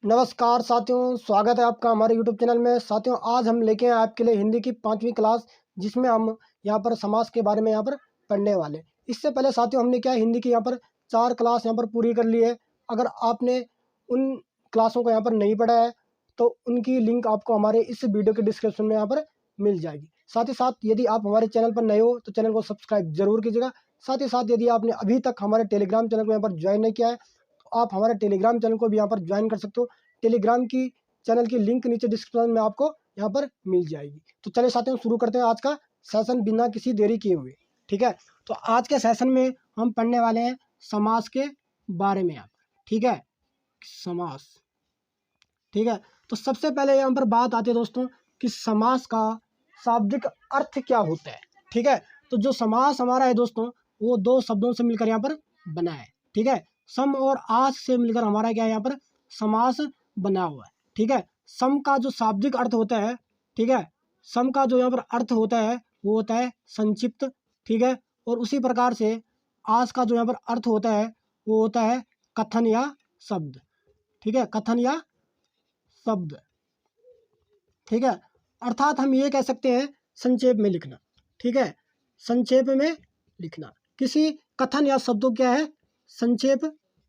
नमस्कार साथियों, स्वागत है आपका हमारे यूट्यूब चैनल में। साथियों, आज हम लेके आए आपके लिए हिंदी की 5वीं क्लास, जिसमें हम यहाँ पर समास के बारे में यहाँ पर पढ़ने वाले हैं। इससे पहले साथियों हमने क्या हिंदी की यहाँ पर 4 क्लास यहाँ पर पूरी कर ली है। अगर आपने उन क्लासों को यहाँ पर नहीं पढ़ा है तो उनकी लिंक आपको हमारे इस वीडियो के डिस्क्रिप्शन में यहाँ पर मिल जाएगी। साथ ही साथ यदि आप हमारे चैनल पर नए हो तो चैनल को सब्सक्राइब जरूर कीजिएगा। साथ ही साथ यदि आपने अभी तक हमारे टेलीग्राम चैनल को यहाँ पर ज्वाइन नहीं किया है तो आप हमारे टेलीग्राम चैनल को भी यहाँ पर ज्वाइन कर सकते हो। टेलीग्राम की चैनल की लिंक नीचे डिस्क्रिप्शन में आपको यहाँ पर मिल जाएगी। तो चलिए साथियों शुरू करते हैं आज का सेशन बिना किसी देरी किए हुए। ठीक है, तो आज के सेशन में हम पढ़ने वाले हैं समास के बारे में यहाँ पर। ठीक है, समास। ठीक है, तो सबसे पहले यहाँ पर बात आती है दोस्तों कि समास का शाब्दिक अर्थ क्या होता है। ठीक है, तो जो समास हमारा है दोस्तों वो 2 शब्दों से मिलकर यहाँ पर बना है। ठीक है, सम और आस से मिलकर हमारा क्या है यहाँ पर समास बना हुआ है। ठीक है, सम का जो शाब्दिक अर्थ होता है, ठीक है, सम का जो यहाँ पर अर्थ होता है वो होता है संक्षिप्त। ठीक है, और उसी प्रकार से आस का जो यहाँ पर अर्थ होता है वो होता है कथन या शब्द। ठीक है, कथन या शब्द। ठीक है, अर्थात हम ये कह सकते हैं संक्षेप में लिखना। ठीक है, संक्षेप में लिखना, किसी कथन या शब्द को क्या है संक्षेप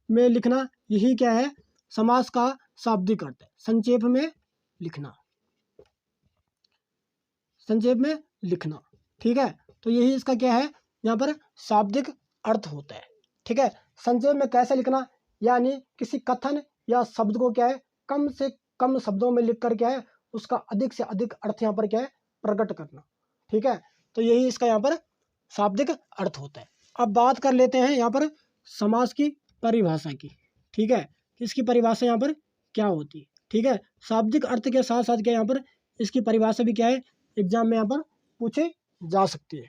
में लिखना, यही क्या है समास का शाब्दिक अर्थ है। संक्षेप में लिखना, संक्षेप में लिखना। ठीक है, तो यही इसका क्या है यहाँ पर शाब्दिक अर्थ होता है। ठीक है, संक्षेप में कैसे लिखना, यानी किसी कथन या शब्द को क्या है कम से कम शब्दों में लिखकर क्या है उसका अधिक से अधिक अर्थ यहाँ पर क्या है प्रकट करना। ठीक है, तो यही इसका यहाँ पर शाब्दिक अर्थ होता है। अब बात कर लेते हैं यहाँ पर समास की परिभाषा की। ठीक है, इसकी परिभाषा यहाँ पर क्या होती है। ठीक है, शाब्दिक अर्थ के साथ साथ क्या यहाँ पर इसकी परिभाषा भी क्या है एग्जाम में यहाँ पर पूछे जा सकती है।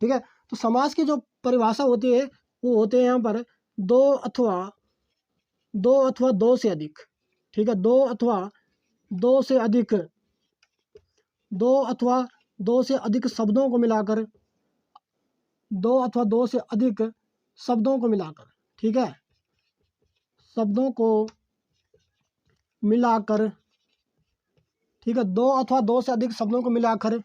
ठीक है, तो समास की जो परिभाषा होती है वो होते हैं यहाँ पर दो अथवा दो से अधिक। ठीक है, दो अथवा दो से अधिक शब्दों को मिलाकर, दो से अधिक शब्दों को मिलाकर। ठीक है, शब्दों को मिलाकर। ठीक है, दो से अधिक शब्दों को मिलाकर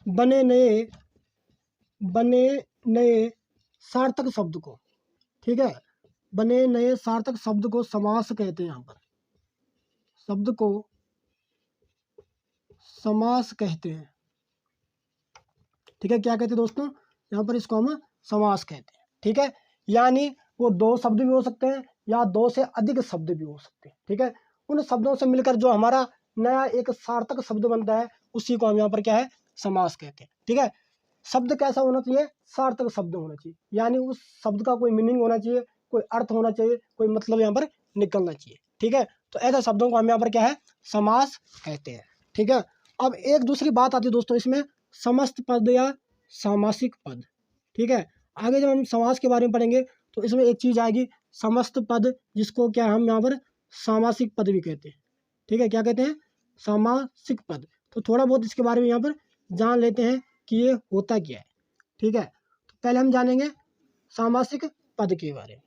बने नए सार्थक शब्द को। ठीक है, बने नए सार्थक शब्द को समास कहते हैं। यहाँ पर शब्द को समास कहते हैं। ठीक है, क्या कहते हैं दोस्तों यहाँ पर इसको हम समास कहते हैं। ठीक है, यानी वो 2 शब्द भी हो सकते हैं या 2 से अधिक शब्द भी हो सकते हैं। ठीक है, उन शब्दों से मिलकर जो हमारा नया एक सार्थक शब्द बनता है उसी को हम यहाँ पर क्या है समास कहते हैं। ठीक है, शब्द कैसा होना चाहिए सार्थक शब्द होना चाहिए, यानी उस शब्द का कोई मीनिंग होना चाहिए, कोई अर्थ होना चाहिए, कोई मतलब यहाँ पर निकलना चाहिए। ठीक है, तो ऐसे शब्दों को हम यहाँ पर क्या है समास कहते हैं। ठीक है, अब एक दूसरी बात आती है दोस्तों इसमें समस्त पद या सामासिक पद। ठीक है, आगे जब हम समास के बारे में पढ़ेंगे तो इसमें एक चीज़ आएगी समस्त पद, जिसको क्या हम यहाँ पर सामासिक पद भी कहते हैं। ठीक है, क्या कहते हैं सामासिक पद। तो थोड़ा बहुत इसके बारे में यहाँ पर जान लेते हैं कि ये होता क्या है। ठीक है, तो पहले हम जानेंगे सामासिक पद के बारे में।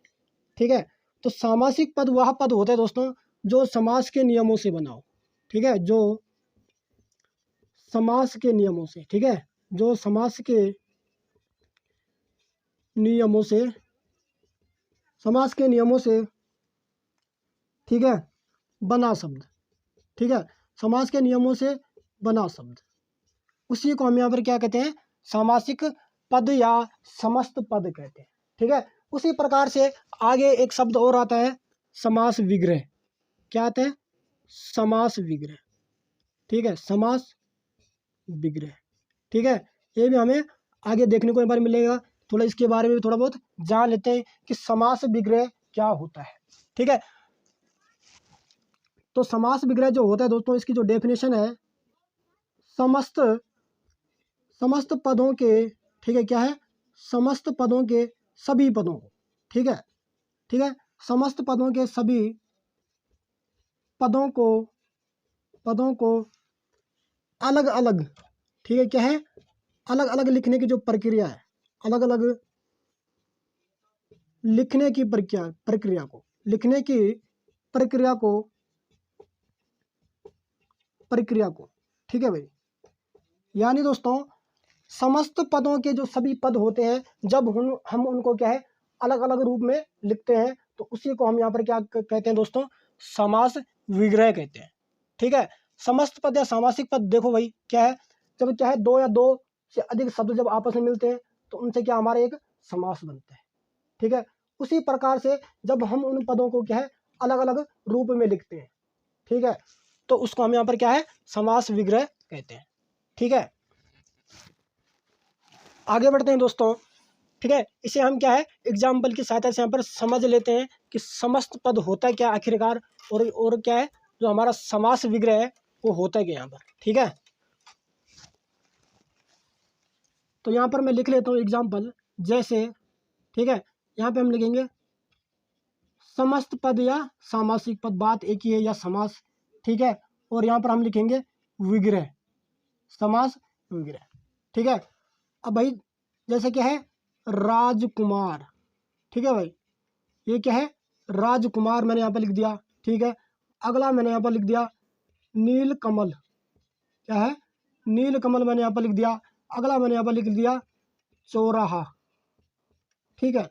ठीक है, तो सामासिक पद वह पद होता है दोस्तों जो समास के नियमों से बना हो। ठीक है, जो समास के नियमों से, ठीक है, जो समास के नियमों से, समास के नियमों से, ठीक है, बना शब्द। ठीक है, समास के नियमों से बना शब्द, उसी को हम यहाँ पर क्या कहते हैं सामासिक पद या समस्त पद कहते हैं। ठीक है, उसी प्रकार से आगे एक शब्द और आता है समास विग्रह। क्या आता है समास विग्रह। ठीक है, समास विग्रह। ठीक है, ये भी हमें आगे देखने को एक बार मिलेगा। थोड़ा इसके बारे में भी थोड़ा बहुत जान लेते हैं कि समास विग्रह क्या होता है। ठीक है, तो समास विग्रह जो होता है दोस्तों इसकी जो डेफिनेशन है समस्त पदों के, ठीक है, क्या है समस्त पदों के सभी पदों को। ठीक है, ठीक है, समस्त पदों के सभी पदों को अलग अलग, ठीक है, क्या है अलग अलग लिखने की जो प्रक्रिया है, अलग अलग लिखने की प्रक्रिया को लिखने की प्रक्रिया को ठीक है भाई। यानी दोस्तों समस्त पदों के जो सभी पद होते हैं, जब हम उनको क्या है अलग अलग रूप में लिखते हैं, तो उसी को हम यहाँ पर क्या कहते हैं दोस्तों, समास विग्रह कहते हैं। ठीक है, समस्त पद या सामासिक पद देखो भाई क्या है, जब क्या है दो या दो से अधिक शब्द जब आपस में मिलते हैं तो उनसे क्या हमारा एक समास बनता है। ठीक है, उसी प्रकार से जब हम उन पदों को क्या है अलग अलग रूप में लिखते हैं, ठीक है, तो उसको हम यहाँ पर क्या है समास विग्रह कहते हैं। ठीक है, आगे बढ़ते हैं दोस्तों। ठीक है, इसे हम क्या है एग्जाम्पल की सहायता से यहाँ पर समझ लेते हैं कि समस्त पद होता क्या आखिरकार, और क्या है जो हमारा समास विग्रह है वो होता क्या यहाँ पर। ठीक है, तो यहाँ पर मैं लिख लेता हूँ एग्जाम्पल जैसे, ठीक है, यहाँ पे हम लिखेंगे समस्त पद या सामासिक पद, बात एक ही है, या समास। ठीक है, और यहाँ पर हम लिखेंगे विग्रह, समास विग्रह। ठीक है, अब भाई जैसे क्या है राजकुमार, ठीक है भाई, ये क्या है राजकुमार मैंने यहाँ पर लिख दिया। ठीक है, अगला मैंने यहाँ पर लिख दिया नीलकमल, क्या है नीलकमल मैंने यहाँ पर लिख दिया। अगला मैंने यहाँ पर लिख दिया चौराहा। ठीक है,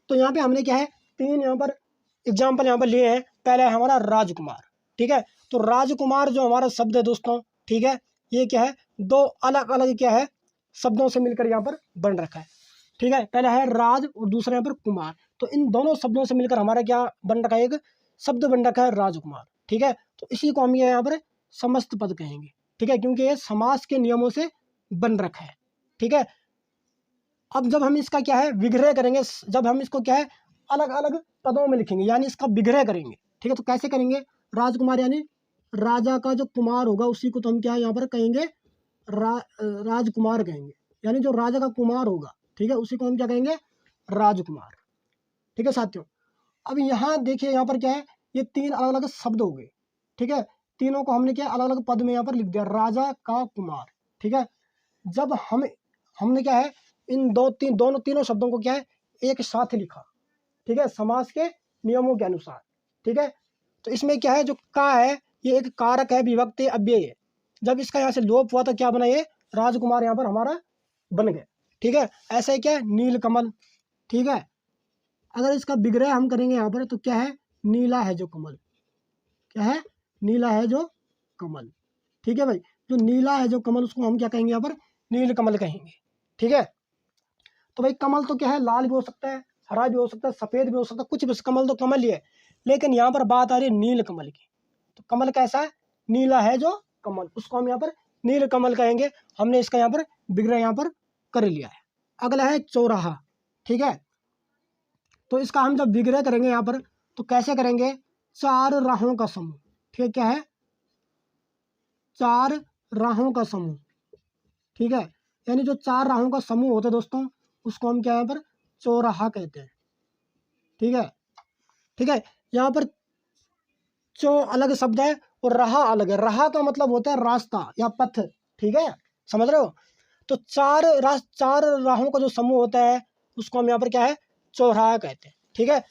तो यहाँ पे हमने क्या है तीन यहाँ पर एग्जाम्पल यहाँ पर लिए हैं। पहला है हमारा राजकुमार। ठीक है, तो राजकुमार जो हमारा शब्द है दोस्तों, ठीक है, ये क्या है दो अलग अलग क्या है शब्दों से मिलकर यहाँ पर बन रखा है। ठीक है, पहला है राज और दूसरा यहाँ पर कुमार, तो इन दोनों शब्दों से मिलकर हमारा क्या बन रखा है, एक शब्द बन रखा है राजकुमार। ठीक है, तो इसी को हम यहाँ पर समस्त पद कहेंगे। ठीक है, क्योंकि ये समास के नियमों से बन रखा है। ठीक है, अब जब हम इसका क्या है विग्रह करेंगे, जब हम इसको क्या है अलग अलग पदों में लिखेंगे यानी इसका विग्रह करेंगे। ठीक है, तो कैसे करेंगे, राजकुमार यानी राजा का जो कुमार होगा उसी को तो हम क्या यहाँ पर कहेंगे राजकुमार कहेंगे, यानी जो राजा का कुमार होगा, ठीक है, उसी को हम क्या कहेंगे राजकुमार। ठीक है साथियों, अब यहाँ देखिए यहाँ पर क्या है ये तीन अलग अलग शब्द हो गए। ठीक है, तीनों को हमने क्या अलग अलग पद में यहाँ पर लिख दिया, राजा का कुमार। ठीक है, जब हमने क्या है इन दोनों तीनों शब्दों को क्या है एक साथ लिखा, ठीक है, समास के नियमों के अनुसार। ठीक है, तो इसमें क्या है जो का है ये एक कारक है, विभक्ति अव्यय है। जब इसका यहाँ से लोप हुआ तो क्या बना, ये राजकुमार यहाँ पर हमारा बन गया। ठीक है, ऐसा ही क्या है नीलकमल। ठीक है, अगर इसका विग्रह हम करेंगे यहाँ पर तो क्या है नीला है जो कमल, क्या है नीला है जो कमल। ठीक है भाई, जो नीला है जो कमल उसको हम क्या कहेंगे यहाँ पर नीलकमल कहेंगे। ठीक है, तो भाई कमल तो क्या है लाल भी हो सकता है, हरा भी हो सकता है, सफेद भी हो सकता है, कुछ भी, कमल तो कमल ही है। लेकिन यहाँ पर बात आ रही है नील कमल की, तो कमल कैसा है नीला है जो कमल, उसको हम यहाँ पर नील कमल कहेंगे। हमने इसका यहाँ पर विग्रह यहाँ पर कर लिया है। अगला है चौराहा। ठीक है, तो इसका हम जब विग्रह करेंगे यहाँ पर तो कैसे करेंगे, चार राहों का समूह। ठीक है, क्या है चार राहों का समूह। ठीक है, यानी जो चार राहों का समूह होता है दोस्तों उसको हम क्या यहाँ पर चौराहा कहते हैं। ठीक है, ठीक है, यहाँ पर चौ अलग शब्द है और रहा अलग है। रहा का मतलब होता है रास्ता या पथ। ठीक है, समझ रहे हो, तो चार राहों का जो समूह होता है उसको हम यहाँ पर क्या है चौराहा कहते हैं। ठीक है,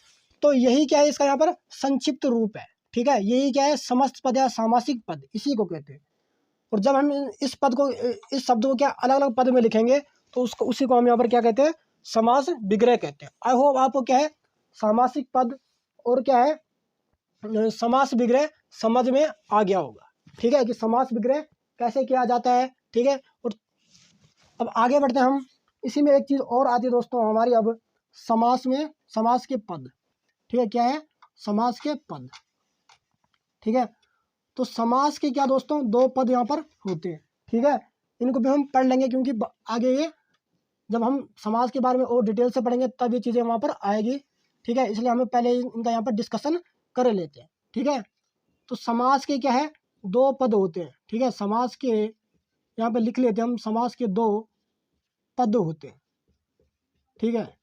तो यही क्या है इसका यहाँ पर संक्षिप्त रूप है। ठीक है, यही क्या है समस्त पद या सामासिक पद, इसी को कहते हैं। और जब हम इस पद को इस शब्द को क्या अलग अलग पद में लिखेंगे तो उसको उसी को हम यहाँ पर क्या कहते हैं समास विग्रह कहते हैं। आई होप आपको क्या है सामासिक पद और क्या है समास विग्रह समझ में आ गया होगा। ठीक है, कि समास विग्रह कैसे किया जाता है। ठीक है, और अब आगे बढ़ते हैं हम। इसी में एक चीज़ और आती है दोस्तों हमारी, अब समास में समास के पद। ठीक है, क्या है समास के पद। ठीक है, तो समास के क्या दोस्तों दो पद यहाँ पर होते हैं। ठीक है, इनको भी हम पढ़ लेंगे क्योंकि आगे ये जब हम समास के बारे में और डिटेल से पढ़ेंगे तब ये चीज़ें वहाँ पर आएगी। ठीक है, इसलिए हमें पहले इनका यहाँ पर डिस्कशन कर लेते हैं। ठीक है, तो समास के क्या है दो पद होते हैं। ठीक है, समास के यहाँ पे लिख लेते हैं हम, समास के दो पद होते हैं। ठीक है,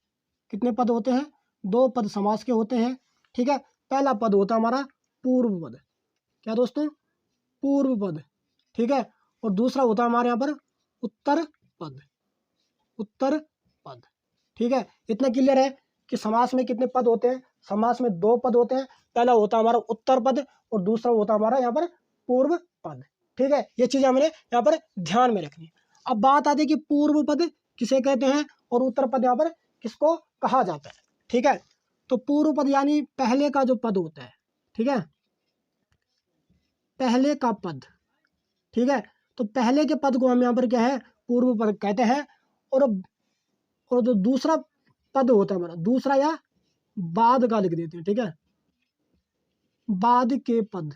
कितने पद होते हैं, दो पद समास के होते हैं। ठीक है, पहला पद होता है हमारा पूर्व पद, क्या दोस्तों पूर्व पद। ठीक है, और दूसरा होता है हमारे यहाँ पर उत्तर पद, उत्तर पद। ठीक है, इतना क्लियर है कि समास में कितने पद होते हैं। समास में 2 पद होते हैं। पहला होता है हमारा उत्तर पद और दूसरा होता है हमारा यहाँ पर पूर्व पद। ठीक है, ये चीज़ हमने यहाँ पर ध्यान में रखनी है। अब बात आती है कि पूर्व पद किसे कहते हैं और उत्तर पद यहाँ पर किसको कहा जाता है। ठीक है, तो पूर्व पद यानी पहले का जो पद होता है। ठीक है, पहले का पद। ठीक है, तो पहले के पद को हम यहाँ पर क्या है पूर्व पद कहते हैं। और जो दूसरा पद होता है हमारा, दूसरा या बाद का लिख देते हैं। ठीक है, बाद के पद।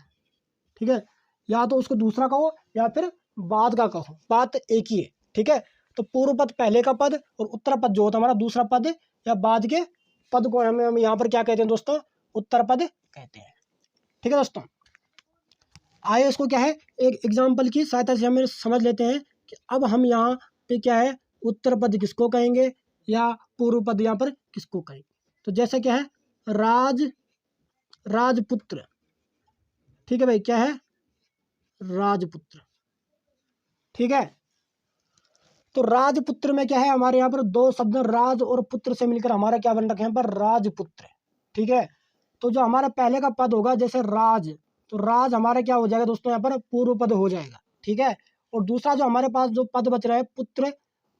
ठीक है, या तो उसको दूसरा कहो या फिर बाद का कहो, बात एक ही है। ठीक है, तो पूर्व पद पहले का पद और उत्तर पद जो होता है हमारा दूसरा पद या बाद के पद को हम यहाँ पर क्या कहते हैं दोस्तों, उत्तर पद कहते हैं। ठीक है दोस्तों, आइए इसको क्या है एक एग्जाम्पल की सहायता से हम समझ लेते हैं कि अब हम यहाँ पे क्या है उत्तर पद किसको कहेंगे या पूर्व पद यहाँ पर किसको कहेंगे। तो जैसे क्या है राजपुत्र। ठीक है भाई, क्या है राजपुत्र। ठीक है, तो राजपुत्र में क्या है हमारे यहाँ पर 2 शब्द राज और पुत्र से मिलकर हमारा क्या बन रखे हैं यहाँ पर राजपुत्र। ठीक है, तो जो हमारा पहले का पद होगा जैसे राज, तो राज हमारा क्या हो जाएगा दोस्तों यहाँ पर पूर्व पद हो जाएगा। ठीक है, और दूसरा जो हमारे पास जो पद बच रहा है पुत्र,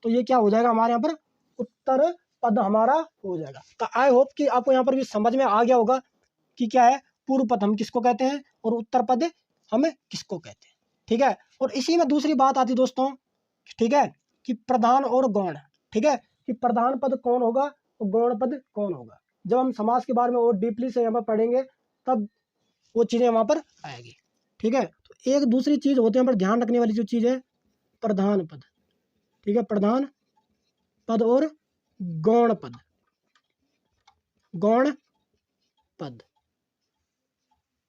तो ये क्या हो जाएगा हमारे यहाँ पर उत्तर पद हमारा हो जाएगा। तो आई होप कि आपको यहाँ पर भी समझ में आ गया होगा कि क्या है पूर्व पद हम किसको कहते हैं और उत्तर पद हमें किसको कहते हैं। ठीक है, और इसी में दूसरी बात आती दोस्तों, ठीक है, कि प्रधान और गौण। ठीक है, कि प्रधान पद कौन होगा और गौण पद कौन होगा। जब हम समाज के बारे में और डीपली से यहाँ पर पढ़ेंगे तब वो चीज़ें वहाँ पर आएगी। ठीक है, तो एक दूसरी चीज़ होती है यहाँ पर ध्यान रखने वाली जो चीज़ है प्रधान पद। ठीक है, प्रधान पद और गौण पद। गौण पद।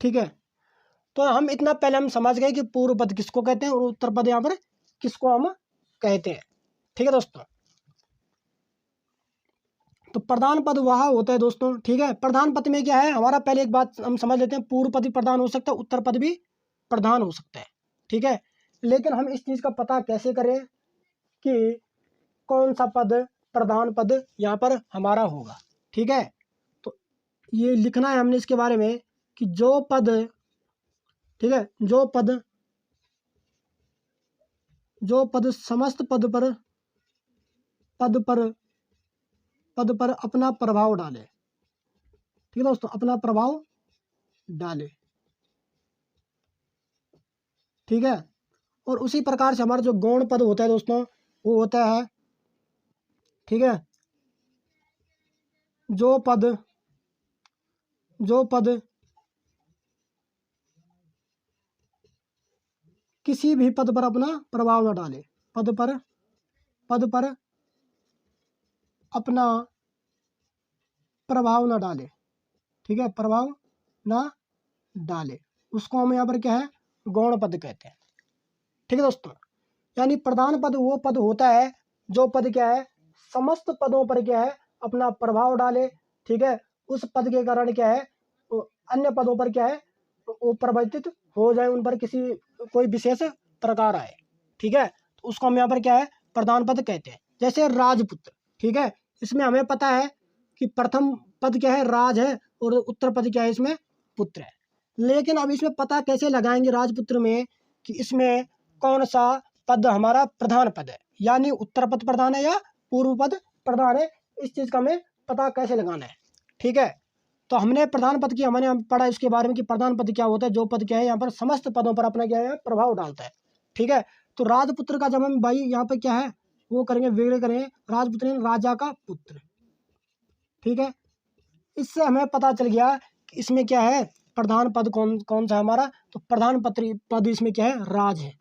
ठीक है, तो हम इतना पहले हम समझ गए कि पूर्व पद किसको कहते हैं और उत्तर पद यहाँ पर किसको हम कहते हैं। ठीक है दोस्तों, तो प्रधान पद वह होता है दोस्तों। ठीक है, प्रधान पद में क्या है हमारा, पहले एक बात हम समझ लेते हैं, पूर्व पद भी प्रधान हो सकता है, उत्तर पद भी प्रधान हो सकता है। ठीक है, लेकिन हम इस चीज़ का पता कैसे करें कि कौन सा पद प्रधान पद यहाँ पर हमारा होगा। ठीक है, तो ये लिखना है हमने इसके बारे में कि जो पद, ठीक है, जो पद समस्त पद पर अपना प्रभाव डाले। ठीक है दोस्तों, अपना प्रभाव डाले। ठीक है, और उसी प्रकार से हमारा जो गौण पद होता है दोस्तों वो होता है, ठीक है, जो पद किसी भी पद पर अपना प्रभाव न डाले। पद पर अपना प्रभाव न डाले। ठीक है, प्रभाव न डाले, उसको हम यहाँ पर क्या है गौण पद कहते हैं। ठीक है दोस्तों, यानी प्रधान पद वो पद होता है जो पद क्या है समस्त पदों पर क्या है अपना प्रभाव डाले। ठीक है, उस पद के कारण क्या है वो अन्य पदों पर क्या है वो परिवर्तित हो जाए, उन पर किसी कोई विशेष प्रकार आए। ठीक है, तो उसको हम यहाँ पर क्या है प्रधान पद कहते हैं। जैसे राजपुत्र। ठीक है, इसमें हमें पता है कि प्रथम पद क्या है राज है और उत्तर पद क्या है इसमें पुत्र है। लेकिन अब इसमें पता कैसे लगाएंगे राजपुत्र में कि इसमें कौन सा पद हमारा प्रधान पद है, यानी उत्तर पद प्रधान है या पूर्व पद प्रधान है, इस चीज़ का हमें पता कैसे लगाना है। ठीक है, तो हमने प्रधान पद की हमने पढ़ा इसके बारे में कि प्रधान पद क्या होता है, जो पद क्या है यहाँ पर समस्त पदों पर अपना क्या है प्रभाव डालता है। ठीक है, तो राजपुत्र का जब हम भाई यहाँ पर क्या है वो करेंगे विग्रह करेंगे, राजपुत्र राजा का पुत्र। ठीक है, इससे हमें पता चल गया कि इसमें क्या है प्रधान पद कौन कौन सा हमारा, तो प्रधान पद इसमें क्या है राज है।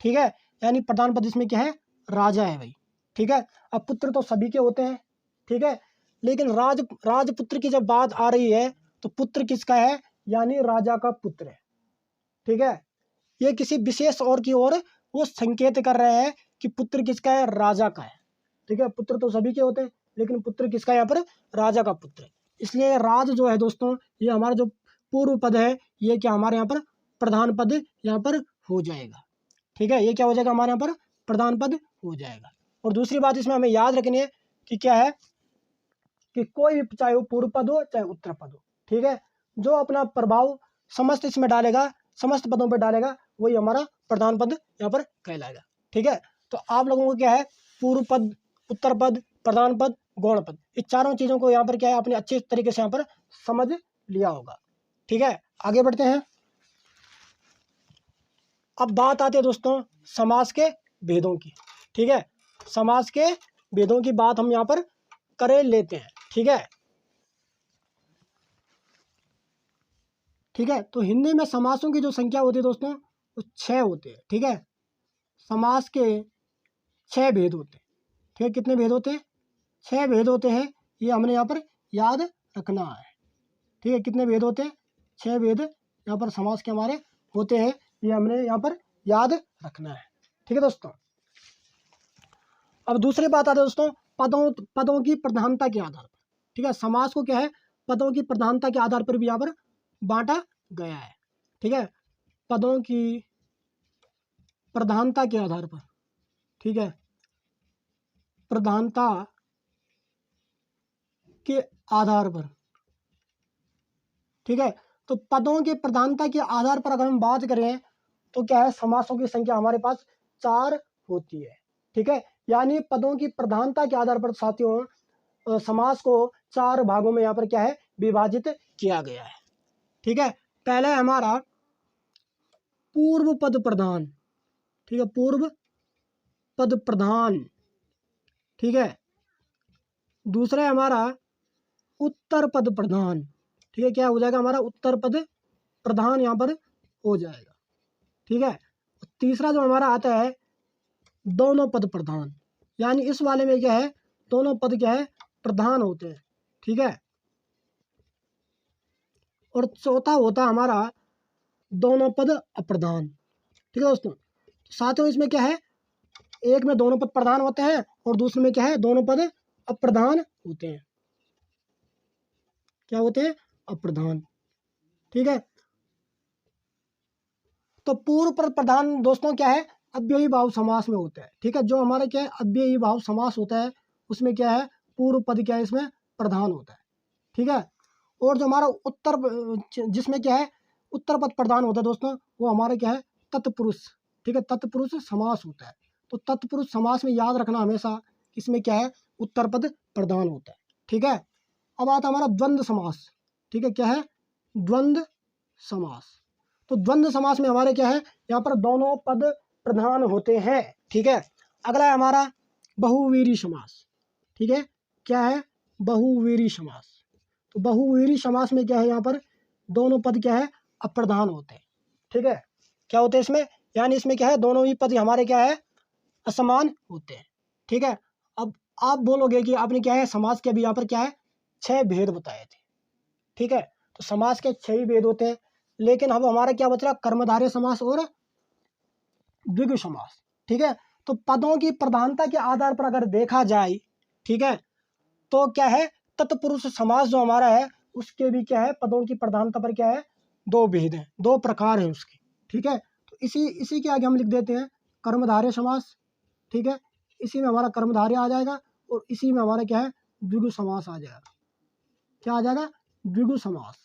ठीक है, यानी प्रधान पद इसमें क्या है राजा है भाई। ठीक है, अब पुत्र तो सभी के होते हैं। ठीक है, लेकिन राजपुत्र की जब बात आ रही है तो पुत्र किसका है, यानी राजा का पुत्र है। ठीक है, ये किसी विशेष और की ओर वो संकेत कर रहे हैं कि पुत्र किसका है राजा का है। ठीक है, पुत्र तो सभी के होते हैं लेकिन पुत्र किसका यहाँ पर राजा का पुत्र है। इसलिए राज जो है दोस्तों ये हमारा जो पूर्व पद है ये क्या हमारे यहाँ पर प्रधान पद यहाँ पर हो जाएगा। ठीक है, ये क्या हो जाएगा हमारे यहाँ पर प्रधान पद हो जाएगा। और दूसरी बात इसमें हमें याद रखनी है कि क्या है कि कोई भी, चाहे वो पूर्व पद हो चाहे उत्तर पद हो, ठीक है, जो अपना प्रभाव समस्त इसमें डालेगा, समस्त पदों पर डालेगा, वही हमारा प्रधान पद यहाँ पर कहलाएगा। ठीक है, तो आप लोगों को क्या है, पूर्व पद, उत्तर पद, प्रधान पद, गौण पद, इस चारों चीज़ों को यहाँ पर क्या है, आपने अच्छे तरीके से यहाँ पर समझ लिया होगा। ठीक है, आगे बढ़ते हैं। अब बात आती है दोस्तों समास के भेदों की। ठीक है, समास के भेदों की बात हम यहाँ पर कर लेते हैं। ठीक है, ठीक है, तो हिंदी में समासों की जो संख्या होती है दोस्तों वो 6 होते हैं। ठीक है, समास के 6 भेद होते हैं। ठीक है, कितने भेद होते हैं? 6 भेद होते हैं, ये हमने यहाँ पर याद रखना है। ठीक है, कितने भेद होते हैं? 6 भेद यहाँ पर समास के हमारे होते हैं, ये हमने यहाँ पर याद रखना है। ठीक है दोस्तों, अब दूसरी बात आती है दोस्तों पदों की प्रधानता के आधार पर। ठीक है, समास को क्या है, पदों की प्रधानता के आधार पर भी यहाँ पर बांटा गया है। ठीक है, पदों की प्रधानता के आधार पर। ठीक है, प्रधानता के आधार पर। ठीक है, तो पदों की प्रधानता के आधार पर अगर हम बात करें तो क्या है, समासों की संख्या हमारे पास 4 होती है। ठीक है, यानी पदों की प्रधानता के आधार पर साथियों समास को 4 भागों में यहाँ पर क्या है, विभाजित किया गया है। ठीक है, पहला है हमारा पूर्व पद प्रधान। ठीक है, पूर्व पद प्रधान। ठीक है, दूसरा है हमारा उत्तर पद प्रधान। ठीक है, क्या हो जाएगा हमारा, उत्तर पद प्रधान यहाँ पर हो जाएगा। ठीक है, तीसरा जो हमारा आता है दोनों पद प्रधान, यानी इस वाले में क्या है, दोनों पद क्या है, प्रधान होते हैं। ठीक है, और चौथा होता है हमारा दोनों पद अप्रधान। ठीक है दोस्तों, साथियों इसमें क्या है, एक में दोनों पद प्रधान होते हैं और दूसरे में क्या है, दोनों पद अप्रधान होते हैं। क्या होते हैं, अप्रधान। ठीक है, तो पूर्व पद प्रधान दोस्तों क्या है, अव्ययी भाव समास में होता है। ठीक है, जो हमारा क्या है, अव्ययी भाव समास होता है उसमें क्या है, पूर्व पद क्या है, इसमें प्रधान होता है। ठीक है, और जो हमारा जिसमें क्या है, उत्तर पद प्रधान होता है दोस्तों, वो हमारा क्या है, तत्पुरुष। ठीक है, तत्पुरुष समास होता है। तो तत्पुरुष समास में याद रखना हमेशा, इसमें क्या है, उत्तर पद प्रधान होता है। ठीक है, अब आता हमारा द्वंद्व समास। ठीक है, क्या है, द्वंद्व समास। तो द्वंद्व समास में हमारे क्या है, यहाँ पर दोनों पद प्रधान होते हैं। ठीक है, अगला है हमारा बहुवीरी समास। ठीक है, क्या है, बहुवीरी समास। तो बहुवीरी समास में क्या है, यहाँ पर दोनों पद क्या है, अप्रधान होते हैं। ठीक है, क्या होते हैं इसमें, यानी इसमें क्या है, दोनों ही पद हमारे क्या है, असमान होते हैं। ठीक है, अब आप बोलोगे कि आपने क्या है, समास के अभी यहाँ पर क्या है, 6 भेद बताए थे। ठीक है, तो समास के 6 ही भेद होते हैं, लेकिन अब हमारा क्या बच रहा, कर्मधारय समास और द्विगु समास। ठीक है, तो पदों की प्रधानता के आधार पर अगर देखा जाए, ठीक है, तो क्या है, तत्पुरुष समास जो हमारा है उसके भी क्या है, पदों की प्रधानता पर क्या है, 2 भेद हैं, 2 प्रकार हैं उसके। ठीक है, तो इसी के आगे हम लिख देते हैं कर्मधारय समास। ठीक है, इसी में हमारा कर्मधारय आ जाएगा और इसी में हमारा क्या है, द्विगु समास आ जाएगा। क्या आ जाएगा, द्विगु समास।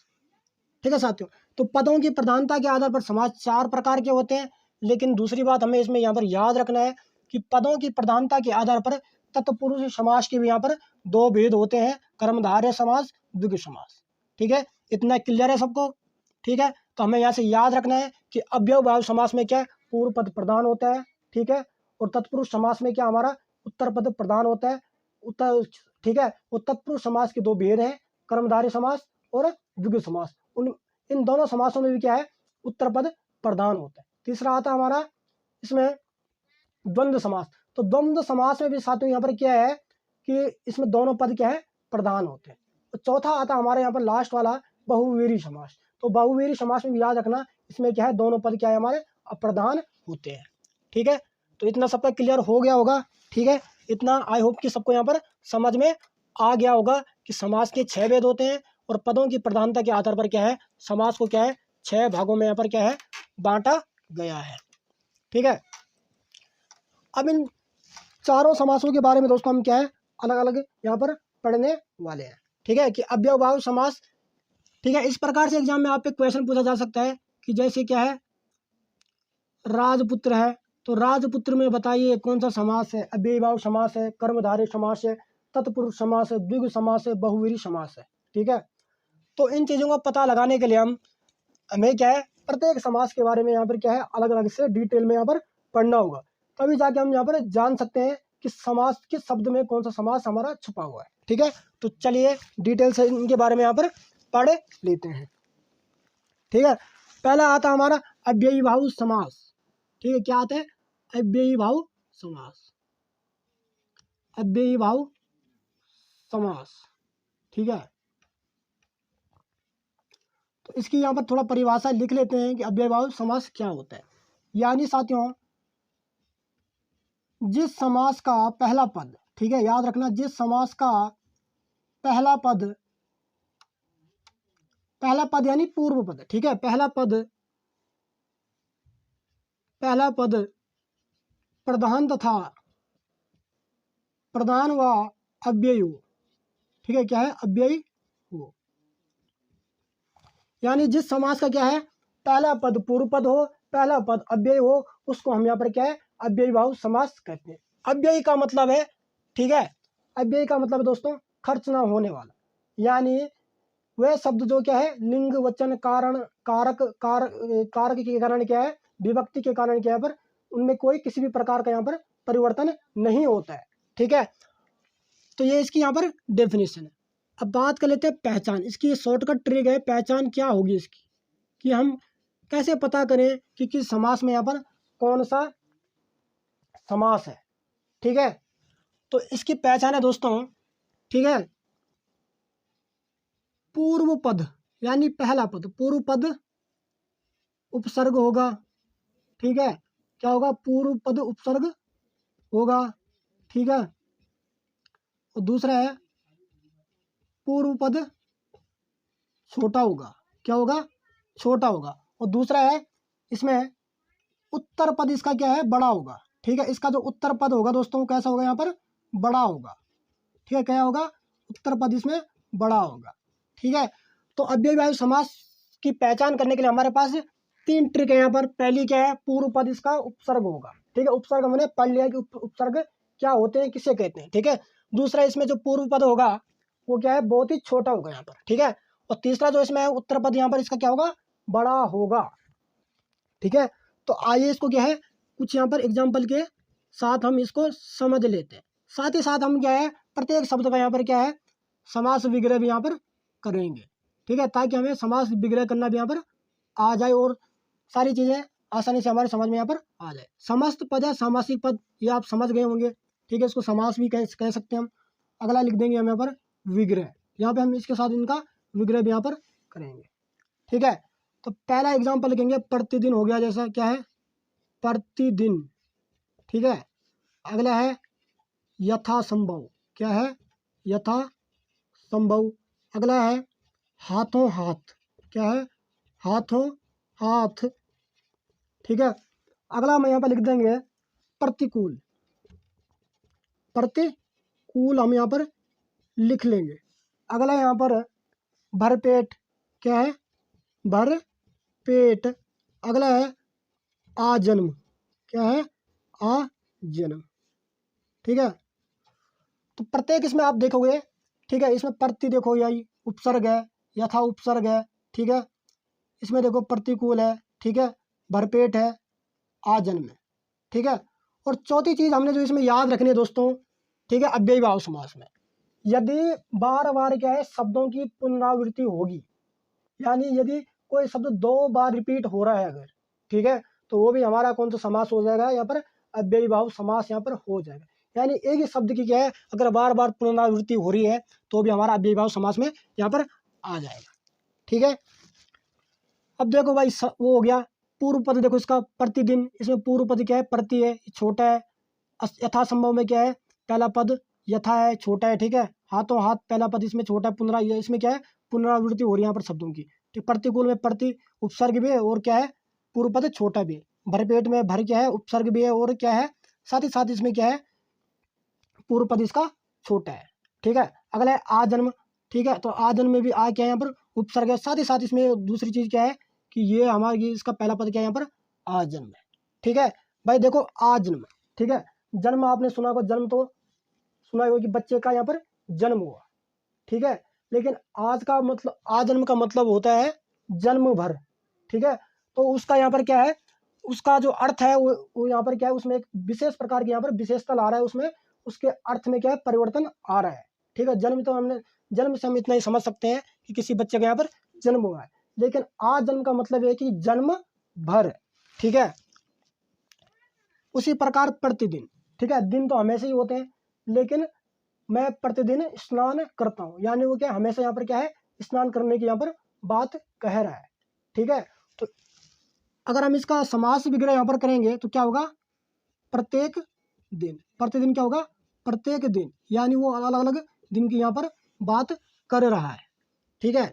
ठीक है साथियों, तो पदों की प्रधानता के आधार पर समास 4 प्रकार के होते हैं, लेकिन दूसरी बात हमें इसमें यहाँ पर याद रखना है कि पदों की प्रधानता के आधार पर तत्पुरुष समास के भी यहाँ पर 2 भेद होते हैं, कर्मधारय समास, द्विगु समास। ठीक है, इतना क्लियर है सबको? ठीक है, तो हमें यहाँ से याद रखना है कि अव्ययभाव समास में क्या, पूर्व पद प्रधान होता है। ठीक है, और तत्पुरुष समास में क्या हमारा, उत्तर पद प्रधान होता है। ठीक है, वो तत्पुरुष समास के 2 भेद हैं, कर्मधारय समास और द्विगु समास। इन दोनों समासों में भी क्या है, उत्तर पद प्रधान होता है। तीसरा आता है हमारा इसमें द्वंद्व समास। तो द्वंद्व समास में भी साथियों यहाँ पर क्या है कि इसमें दोनों पद क्या है, प्रधान होते हैं। तो चौथा आता है हमारे यहाँ पर लास्ट वाला बहुवीरी समास। तो बहुवीरी समास में भी याद रखना, इसमें क्या है, दोनों पद क्या है, हमारे अप्रधान होते हैं। ठीक है, तो इतना सबका क्लियर हो गया होगा। ठीक है, इतना आई होप कि सबको यहाँ पर समझ में आ गया होगा कि समास के 6 भेद होते हैं और पदों की प्रधानता के आधार पर क्या है, समास को क्या है, 6 भागों में यहाँ पर क्या है, बांटा गया है। ठीक है, अब इन चारों समासों के बारे में दोस्तों हम क्या है, अलग अलग यहाँ पर पढ़ने वाले हैं। ठीक है, कि अव्ययीभाव समास। ठीक है, इस प्रकार से एग्जाम में आप पे क्वेश्चन पूछा जा सकता है कि जैसे क्या है, राजपुत्र है, तो राजपुत्र में बताइए कौन सा समास है, अव्ययीभाव समास है, कर्मधारय समास है, तत्पुरुष समास है, द्विगु समास है, बहुव्रीहि समास है। ठीक है, तो इन चीज़ों का पता लगाने के लिए हमें क्या है, प्रत्येक समास के बारे में यहाँ पर क्या है, अलग अलग से डिटेल में यहाँ पर पढ़ना होगा, तभी जाके हम यहाँ पर जान सकते हैं कि समास किस शब्द में कौन सा समास हमारा छुपा हुआ है। ठीक है, तो चलिए डिटेल से इनके बारे में यहाँ पर पढ़ लेते हैं। ठीक है, पहला आता हमारा अव्ययीभाव समास। ठीक है, क्या आता है, अव्ययीभाव समास, अव्ययीभाव समास। ठीक है, तो इसकी यहाँ पर थोड़ा परिभाषा लिख लेते हैं कि अव्ययीभाव समास क्या होता है। यानी साथियों, जिस समास का पहला पद, ठीक है याद रखना, जिस समास का पहला पद यानी पूर्व पद, ठीक है, पहला पद प्रधान तथा प्रधान व अव्ययी हो। ठीक है, क्या है, अव्ययी हो। यानी जिस समास का क्या है, पहला पद पूर्व पद हो, पहला पद अव्ययी हो, उसको हम यहाँ पर क्या है, अव्ययीभाव समास कहते हैं। अव्ययी का मतलब है, ठीक है, अव्ययी का मतलब है दोस्तों खर्च ना होने वाला, यानी वह शब्द जो क्या है, लिंग वचन कारण कारक के कारण क्या है, विभक्ति के कारण क्या है, पर उनमें कोई किसी भी प्रकार का यहाँ पर परिवर्तन नहीं होता है। ठीक है, तो ये इसकी यहाँ पर डेफिनेशन है। अब बात कर लेते हैं पहचान। इसकी शॉर्टकट ट्रिक है, पहचान क्या होगी इसकी, कि हम कैसे पता करें कि किस समास में यहाँ पर कौन सा समास है। ठीक है, तो इसकी पहचान है दोस्तों, ठीक है, पूर्व पद यानी पहला पद, पूर्व पद उपसर्ग होगा। ठीक है, क्या होगा, पूर्व पद उपसर्ग होगा। ठीक है, और दूसरा है पूर्व पद छोटा होगा, क्या होगा, छोटा होगा। और दूसरा है इसमें उत्तर पद इसका क्या है, बड़ा होगा। ठीक है, इसका जो उत्तर पद होगा दोस्तों कैसा होगा, यहाँ पर बड़ा होगा। ठीक है, क्या होगा, उत्तर पद इसमें बड़ा होगा। ठीक है, तो अव्ययीभाव समास की पहचान करने के लिए हमारे पास 3 ट्रिक है यहाँ पर। पहली क्या है, पूर्व पद इसका उपसर्ग होगा। ठीक है, उपसर्ग हमने पढ़ लिया कि उपसर्ग क्या होते हैं, किसे कहते हैं। ठीक है, दूसरा इसमें जो पूर्व पद होगा वो क्या है, बहुत ही छोटा होगा यहाँ पर। ठीक है, और तीसरा जो इसमें है उत्तर पद, यहाँ पर इसका क्या होगा, बड़ा होगा। ठीक है, तो आइए इसको क्या है, कुछ यहाँ पर एग्जाम्पल के साथ हम इसको समझ लेते हैं। साथ ही साथ हम क्या है, प्रत्येक शब्द का यहाँ पर क्या है, समास विग्रह भी यहाँ पर करेंगे। ठीक है, ताकि हमें समास विग्रह करना भी यहाँ पर आ जाए और सारी चीज़ें आसानी से हमारे समझ में यहाँ पर आ जाए। समस्त पद या सामासिक पद ये आप समझ गए होंगे। ठीक है, इसको समास भी कह सकते हैं हम। अगला लिख देंगे हम यहाँ पर विग्रह, यहाँ पे हम इसके साथ इनका विग्रह भी यहाँ पर करेंगे। ठीक है, तो पहला एग्जाम्पल लिखेंगे प्रतिदिन हो गया, जैसा क्या है, प्रतिदिन। ठीक है, अगला है यथासंभव, क्या है, यथासंभव। अगला है हाथों हाथ, क्या है, हाथों हाथ। ठीक है, अगला हम यहाँ पर लिख देंगे प्रतिकूल, प्रतिकूल हम यहाँ पर लिख लेंगे। अगला यहाँ पर भरपेट, क्या है, भरपेट। अगला है आजन्म, क्या है, आजन्म। ठीक है, तो प्रत्येक इसमें आप देखोगे, ठीक है, इसमें प्रति देखो यही उपसर्ग है, यथा उपसर्ग है। ठीक है, इसमें देखो प्रतिकूल है। ठीक है, भरपेट है, आजन्म है। ठीक है, और चौथी चीज़ हमने जो इसमें याद रखनी है दोस्तों, ठीक है, अव्ययीभाव समास में यदि बार बार क्या है, शब्दों की पुनरावृत्ति होगी, यानी यदि कोई शब्द 2 बार रिपीट हो रहा है अगर, ठीक है, तो वो भी हमारा कौन सा समास हो जाएगा, यहाँ पर अव्ययीभाव समास यहाँ पर हो जाएगा। यानी एक ही शब्द की क्या है, अगर बार बार पुनरावृत्ति हो रही है तो भी हमारा अव्ययीभाव समास में यहाँ पर आ जाएगा। ठीक है, अब देखो भाई वो हो गया पूर्व पद। देखो इसका प्रतिदिन, इसमें पूर्व पद क्या है, प्रति है, छोटा है। यथासंभव में क्या है, पहला पद यथा है, छोटा है। ठीक है, हाथों हाथ पहला पद इसमें छोटा है, इसमें क्या है, पुनरावृत्ति हो रही है यहाँ पर शब्दों की। ठीक, प्रतिकूल में प्रति उपसर्ग भी है और क्या है, पूर्व पद छोटा भी है। भरपेट में भर क्या है, उपसर्ग भी है और क्या है, साथ ही साथ इसमें क्या है, पूर्व पद इसका छोटा है। ठीक है, अगला है आजन्म, ठीक है। तो आजन्म में भी आ क्या है यहाँ पर उपसर्ग है। साथ ही साथ इसमें दूसरी चीज़ क्या है कि ये हमारी इसका पहला पद क्या है यहाँ पर आजन्म है, ठीक है भाई। देखो आजन्म, ठीक है। जन्म आपने सुना होगा, जन्म तो सुना होगा कि बच्चे का यहाँ पर जन्म हुआ, ठीक है। लेकिन आज का मतलब आजन्म का मतलब होता है जन्म भर, ठीक है। तो उसका यहाँ पर क्या है, उसका जो अर्थ है वो यहाँ पर क्या है, उसमें एक विशेष प्रकार की यहाँ पर विशेषता ला रहा है, उसमें उसके अर्थ में क्या है परिवर्तन आ रहा है, ठीक है। जन्म तो हमने जन्म से हम इतना ही समझ सकते हैं कि किसी बच्चे का यहाँ पर जन्म हुआ है, लेकिन आज जन्म का मतलब है कि जन्म भर, ठीक है। उसी प्रकार प्रतिदिन, ठीक है। दिन तो हमेशा ही होते हैं, लेकिन मैं प्रतिदिन स्नान करता हूँ, यानी वो क्या हमेशा यहाँ पर क्या है स्नान करने की यहाँ पर बात कह रहा है, ठीक है। तो अगर हम इसका समास विग्रह यहाँ पर करेंगे तो क्या होगा, प्रत्येक दिन। प्रतिदिन क्या होगा, प्रत्येक दिन, यानी वो अलग अलग दिन की यहाँ पर बात कर रहा है, ठीक है।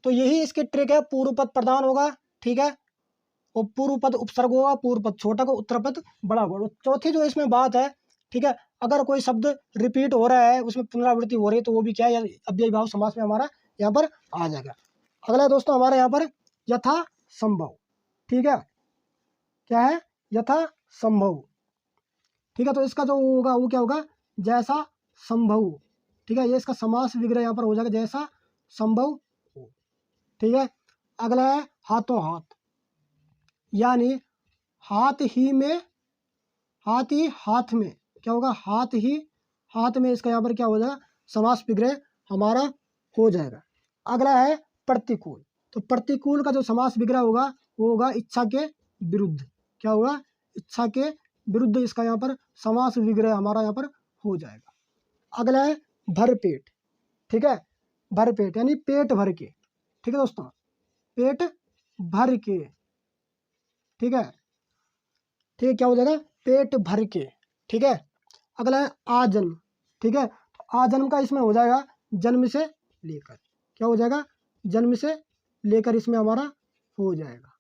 तो यही इसकी ट्रिक है, पूर्व पद प्रधान होगा, ठीक है, और पूर्व पद उपसर्ग होगा, पूर्व पद छोटा को उत्तर पद बड़ा होगा। चौथी जो इसमें बात है, ठीक है, अगर कोई शब्द रिपीट हो रहा है, उसमें पुनरावृत्ति हो रही है, तो वो भी क्या है अव्ययी भाव समास में हमारा यहाँ पर आ जाएगा। अगला दोस्तों हमारे यहाँ पर यथा संभव, ठीक है, क्या है यथा संभव, ठीक है। तो इसका जो होगा वो क्या होगा, जैसा संभव, ठीक है। ये इसका समास विग्रह यहाँ पर हो जाएगा, जैसा संभव हो, ठीक है। अगला है हाथों हाथ, यानी हाथ ही में, हाथ ही हाथ में, क्या होगा हाथ ही हाथ में, इसका यहाँ पर क्या हो जाएगा समास विग्रह हमारा हो जाएगा। अगला है प्रतिकूल, तो प्रतिकूल का जो समास विग्रह होगा वो होगा इच्छा के विरुद्ध, क्या होगा इच्छा के विरुद्ध, इसका यहाँ पर समास विग्रह हमारा यहाँ पर हो जाएगा। अगला है भरपेट, ठीक है, भरपेट यानी पेट भर के, ठीक है दोस्तों, पेट भर के, ठीक है, ठीक है, क्या हो जाएगा पेट भर के, ठीक है। अगला है आजन्म, ठीक है। तो आजन्म का इसमें हो जाएगा जन्म से लेकर, क्या हो जाएगा जन्म से लेकर, इसमें हमारा हो जाएगा,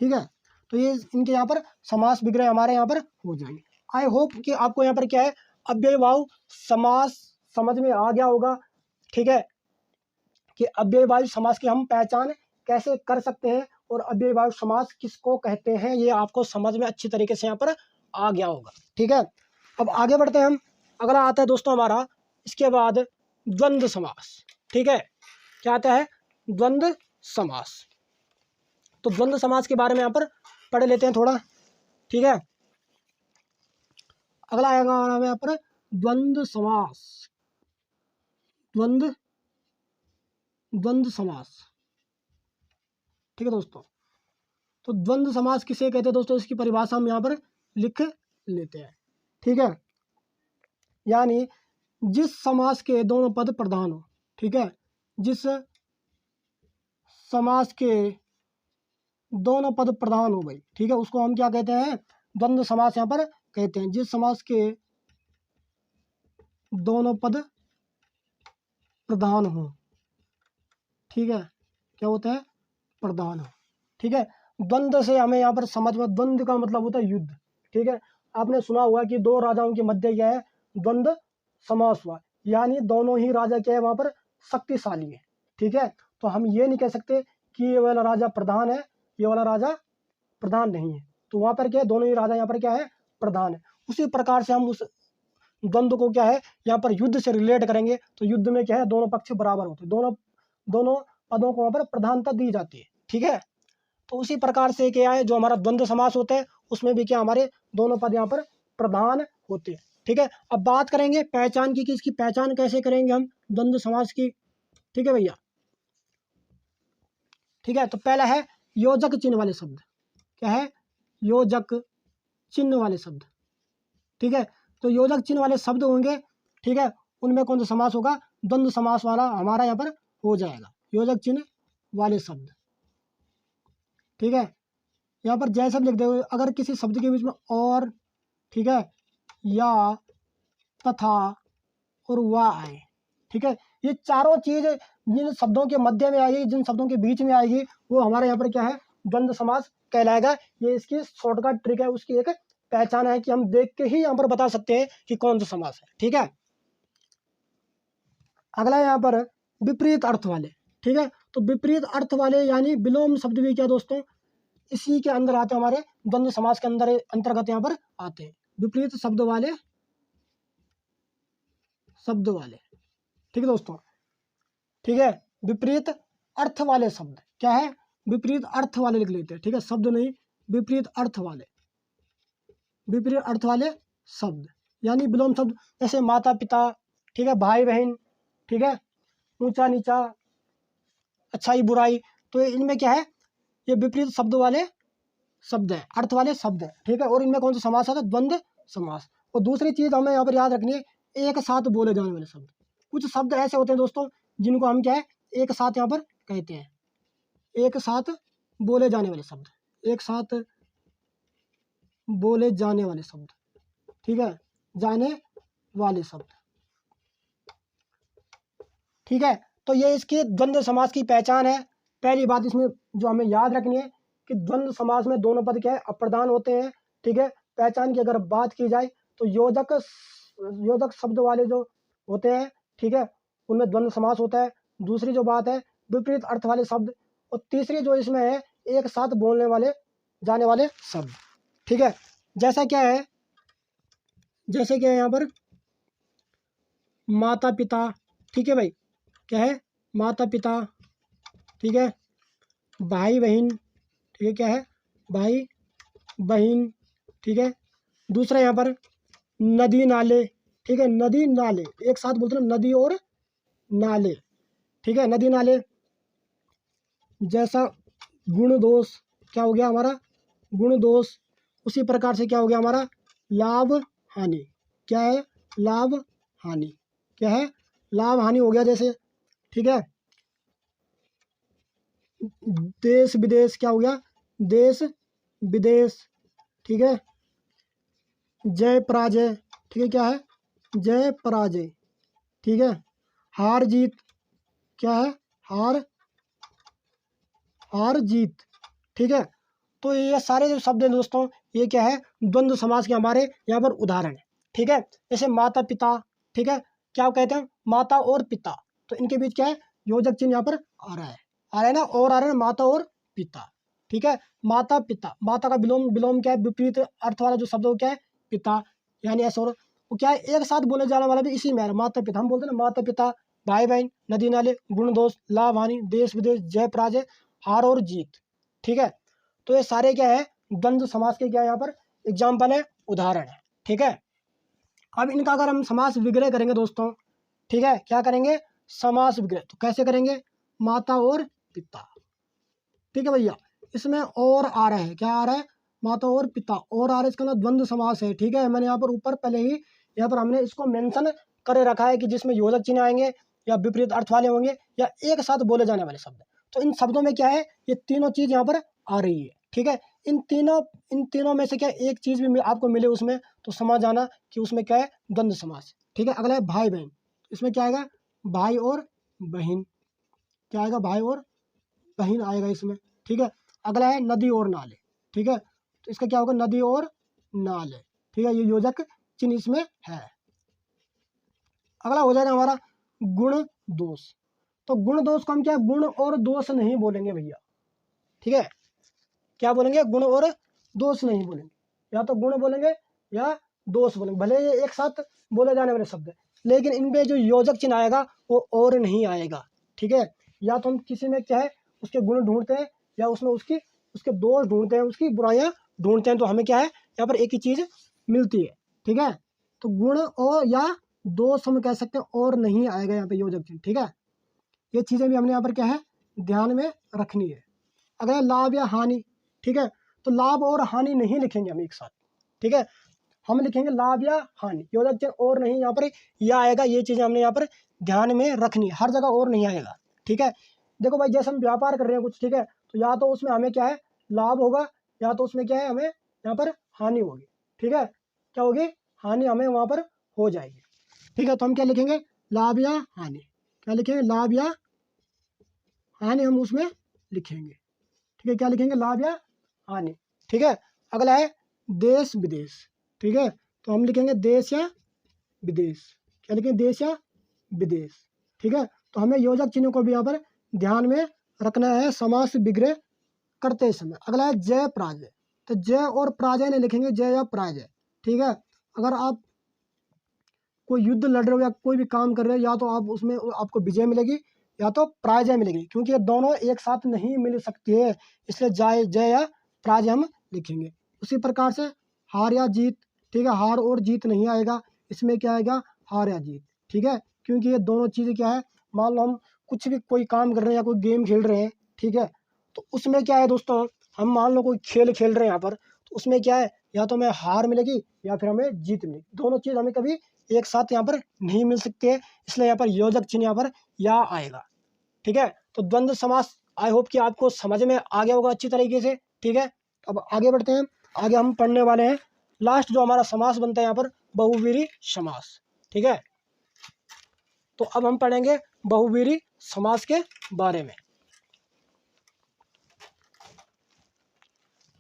ठीक है। तो ये इनके यहाँ पर समास विग्रह हमारे यहाँ पर हो जाएंगे। आई होप कि आपको यहाँ पर क्या है अव्ययी भाव समास समझ में आ गया होगा, ठीक है, कि अव्ययी भाव समास की हम पहचान कैसे कर सकते हैं और अव्ययी भाव समास किसको कहते हैं, ये आपको समझ में अच्छी तरीके से यहाँ पर आ गया होगा, ठीक है। अब आगे बढ़ते हैं हम। अगला आता है दोस्तों हमारा इसके बाद द्वंद्व समास, ठीक है, क्या आता है द्वंद्व समास। तो द्वंद्व समास के बारे में यहाँ पर पढ़ लेते हैं थोड़ा, ठीक है। अगला आएगा हमारा यहाँ पर द्वंद्व समास, द्वंद्व समास, ठीक है दोस्तों। तो द्वंद्व समास किसे कहते हैं दोस्तों, इसकी परिभाषा हम यहाँ पर लिख लेते हैं, ठीक है। यानी जिस समास के दोनों पद प्रधान हो, ठीक है, जिस समास के दोनों पद प्रधान हो भाई, ठीक है, उसको हम क्या कहते हैं द्वंद्व समास यहाँ पर कहते हैं। जिस समास के दोनों पद प्रधान हो, ठीक है, क्या होता है प्रधान हो, ठीक है। द्वंद्व से हमें यहाँ पर समझ में, द्वंद्व का मतलब होता है युद्ध, ठीक है। आपने सुना हुआ कि दो राजाओं के मध्य क्या है द्वंद्व समास हुआ, यानी दोनों ही राजा क्या है वहाँ पर शक्तिशाली है, ठीक है। तो हम ये नहीं कह सकते कि ये वाला राजा प्रधान है, ये वाला राजा प्रधान नहीं है, तो वहाँ पर क्या है दोनों ही राजा यहाँ पर क्या है प्रधान है। उसी प्रकार से हम उस द्वंद्व को क्या है यहाँ पर युद्ध से रिलेट करेंगे, तो युद्ध में क्या है दोनों पक्ष बराबर होते हैं, दोनों दोनों पदों को वहाँ पर प्रधानता दी जाती है, ठीक है। तो उसी प्रकार से क्या है जो हमारा द्वंद्व समास होता है उसमें भी क्या हमारे दोनों पद यहाँ पर प्रधान होते हैं, ठीक है। अब बात करेंगे पहचान की कि इसकी पहचान कैसे करेंगे हम द्वंद्व समास की, ठीक है भैया, ठीक है। तो पहला है योजक चिन्ह वाले शब्द, क्या है योजक चिन्ह वाले शब्द, ठीक है। तो योजक चिन्ह वाले शब्द होंगे, ठीक है, उनमें कौन सा समास होगा द्वंद्व समास वाला हमारा यहाँ पर हो जाएगा, योजक चिन्ह वाले शब्द, ठीक है। यहाँ पर जैसा भी लिख दो, अगर किसी शब्द के बीच में और, ठीक है, या तथा और वा आए, ठीक है, ये चारों चीज जिन शब्दों के मध्य में आएगी, जिन शब्दों के बीच में आएगी, वो हमारे यहाँ पर क्या है द्वंद्व समास कहलाएगा। ये इसकी शॉर्टकट ट्रिक है, उसकी एक पहचान है कि हम देख के ही यहाँ पर बता सकते हैं कि कौन सा समास है, ठीक है। अगला है यहाँ पर विपरीत अर्थ वाले। ठीक है, तो विपरीत अर्थ वाले यानी विलोम शब्द भी क्या दोस्तों इसी के अंदर आते हैं, हमारे द्वंद्व समास के अंदर अंतर्गत यहाँ पर आते हैं, विपरीत शब्द वाले ठीक है दोस्तों। ठीक है, विपरीत अर्थ वाले शब्द क्या है, विपरीत अर्थ वाले लिख लेते हैं। ठीक है, शब्द नहीं, विपरीत अर्थ वाले, विपरीत अर्थ वाले शब्द यानी विलोम शब्द, जैसे माता पिता, ठीक है, भाई बहन, ठीक है, ऊंचा नीचा, अच्छाई बुराई, तो इनमें क्या है, ये विपरीत शब्द वाले शब्द है, अर्थ वाले शब्द है। ठीक है, और इनमें कौन सा समास आता है, द्वंद्व समास। और दूसरी चीज हमें यहाँ पर याद रखनी है, एक साथ बोले जाने वाले शब्द। कुछ शब्द ऐसे होते हैं दोस्तों जिनको हम क्या है एक साथ यहाँ पर कहते हैं, एक साथ बोले जाने वाले शब्द, एक साथ बोले जाने वाले शब्द। ठीक है, जाने वाले शब्द। ठीक है, तो ये इसकी द्वंद्व समास की पहचान है। पहली बात इसमें जो हमें याद रखनी है कि द्वंद्व समास में दोनों पद क्या है, अप्रधान होते हैं। ठीक है, पहचान की अगर बात की जाए तो योजक शब्द वाले जो होते हैं, ठीक है, उनमें द्वंद्व समास होता है। दूसरी जो बात है विपरीत अर्थ वाले शब्द, और तीसरी जो इसमें है एक साथ बोलने वाले जाने वाले शब्द। ठीक है, जैसा क्या है, जैसे क्या है यहाँ पर माता पिता, ठीक है भाई, क्या है माता पिता, ठीक है, भाई बहन, ठीक है, क्या है भाई बहन, ठीक है। दूसरा यहाँ पर नदी नाले, ठीक है, नदी नाले एक साथ बोलते हैं, नदी और नाले, ठीक है, नदी नाले। जैसा गुण दोष, क्या हो गया हमारा गुण दोष, उसी प्रकार से क्या हो गया हमारा लाभ हानि, क्या है लाभ हानि, क्या है लाभ हानि हो गया जैसे। ठीक है, देश विदेश, क्या हो गया देश विदेश, ठीक है। जय पराजय, ठीक है, क्या है जय पराजय, ठीक है। हार जीत, क्या है हार जीत, ठीक है। तो ये सारे जो शब्द हैं दोस्तों, ये क्या है द्वंद्व समास के हमारे यहाँ पर उदाहरण है। ठीक है, जैसे माता पिता, ठीक है, क्या कहते हैं माता और पिता, तो इनके बीच क्या है योजक चिन्ह यहाँ पर आ रहा है ना, और आ रहा है माता और पिता। ठीक है, माता पिता, माता का विलोम क्या है, विपरीत अर्थ वाला जो शब्द हो क्या है पिता, यानी ऐसा वो क्या है एक साथ बोले जाने वाला भी इसी में है, माता पिता। हम बोलते हैं ना माता पिता, भाई बहन, नदी नाले, गुण दोष, लाभ हानि, देश विदेश, जय पराजय, हार और जीत। ठीक है, तो ये सारे क्या है द्वंद्व समास के क्या यहाँ पर एग्जाम्पल है, उदाहरण है। ठीक है, अब इनका अगर हम समास विग्रह करेंगे दोस्तों, ठीक है, क्या करेंगे समास विग्रह, तो कैसे करेंगे माता और पिता। ठीक है भैया, इसमें और आ रहा है, क्या आ रहा है माता और पिता, और आ रहा है, इसका ना द्वंद्व समास है। ठीक है, मैंने यहाँ पर ऊपर पहले ही यहाँ पर हमने इसको मेंशन करे रखा है कि जिसमें योजक चिन्ह आएंगे या विपरीत अर्थ वाले होंगे या एक साथ बोले जाने वाले शब्द। तो इन शब्दों में क्या है ये तीनों चीज यहाँ पर आ रही है। ठीक है, इन तीनों में से क्या एक चीज भी आपको मिले उसमें, तो समझ जाना कि उसमें क्या है द्वंद्व समास। ठीक है, अगला है भाई बहन, इसमें क्या आएगा भाई और बहन, क्या आएगा भाई और बहन आएगा इसमें। ठीक है, अगला है नदी और नाले। ठीक है, तो इसका क्या होगा नदी और नाले। ठीक है, ये योजक चिन्ह इसमें है। अगला हो जाएगा हमारा गुण दोष। तो गुण दोष को हम क्या गुण और दोष नहीं बोलेंगे भैया। ठीक है, क्या बोलेंगे गुण और दोष नहीं बोलेंगे, या तो गुण बोलेंगे या दोष बोलेंगे, भले ये एक साथ बोले जाने वाले शब्द है, लेकिन इनमें जो योजक चिन्ह आएगा वो और नहीं आएगा। ठीक है, या तो हम किसी में क्या है उसके गुण ढूंढते हैं या उसमें उसके दोष ढूंढते हैं, उसकी बुराइयां ढूंढते हैं, तो हमें क्या है यहाँ पर एक ही चीज मिलती है। ठीक है, तो गुण और या दोष हम कह सकते हैं, और नहीं आएगा यहाँ पे योजक चिन्ह। ठीक है, ये चीजें भी हमने यहाँ पर क्या है ध्यान में रखनी है। अगर लाभ या हानि, ठीक है, तो लाभ और हानि नहीं लिखेंगे हम एक साथ। ठीक है, हम लिखेंगे लाभ या हानि, योजक चिन्ह और नहीं यहाँ पर यह आएगा। ये चीजें हमने यहाँ पर ध्यान में रखनी है, हर जगह और नहीं आएगा। ठीक है, देखो भाई जैसे हम व्यापार कर रहे हैं कुछ, ठीक है, तो या तो उसमें हमें क्या है लाभ होगा, या तो उसमें क्या है हमें यहाँ पर हानि होगी। ठीक है, क्या होगी हानि हमें वहां पर हो जाएगी। ठीक है, तो हम क्या लिखेंगे लाभ या हानि, क्या लिखेंगे लाभ या हानि हम उसमें लिखेंगे। ठीक है, क्या लिखेंगे लाभ या हानि। ठीक है, अगला है देश विदेश। ठीक है, तो हम लिखेंगे देश या विदेश, क्या लिखेंगे देश या विदेश। ठीक है। तो हमें योजक चिन्ह को भी यहाँ पर ध्यान में रखना है समास विग्रह करते समय। अगला है जय पराजय। तो जय और पराजय नहीं लिखेंगे, जय या पराजय, ठीक है। अगर आप कोई युद्ध लड़ रहे हो या कोई भी काम कर रहे हो, या तो आप उसमें आपको विजय मिलेगी या तो पराजय मिलेगी, क्योंकि ये दोनों एक साथ नहीं मिल सकती है, इसलिए जय जय या पराजय हम लिखेंगे। उसी प्रकार से हार या जीत, ठीक है, हार और जीत नहीं आएगा, इसमें क्या आएगा, हार या जीत, ठीक है। क्योंकि ये दोनों चीज़ें क्या है, मान लो हम कुछ भी कोई काम कर रहे हैं या कोई गेम खेल रहे हैं, ठीक है, तो उसमें क्या है दोस्तों, हम मान लो कोई खेल खेल रहे हैं यहाँ पर, तो उसमें क्या है, या तो हमें हार मिलेगी या फिर हमें जीत मिलेगी, दोनों चीज़ हमें कभी एक साथ यहाँ पर नहीं मिल सकती है, इसलिए यहाँ पर योजक चिन्ह यहाँ पर या आएगा, ठीक है। तो द्वंद्व समास आई होप कि आपको समझ में आ गया होगा अच्छी तरीके से, ठीक है। अब आगे बढ़ते हैं। आगे हम पढ़ने वाले हैं लास्ट जो हमारा समास बनता है यहाँ पर, बहुवीरी समास, ठीक है। तो अब हम पढ़ेंगे बहुवीरी समास के बारे में,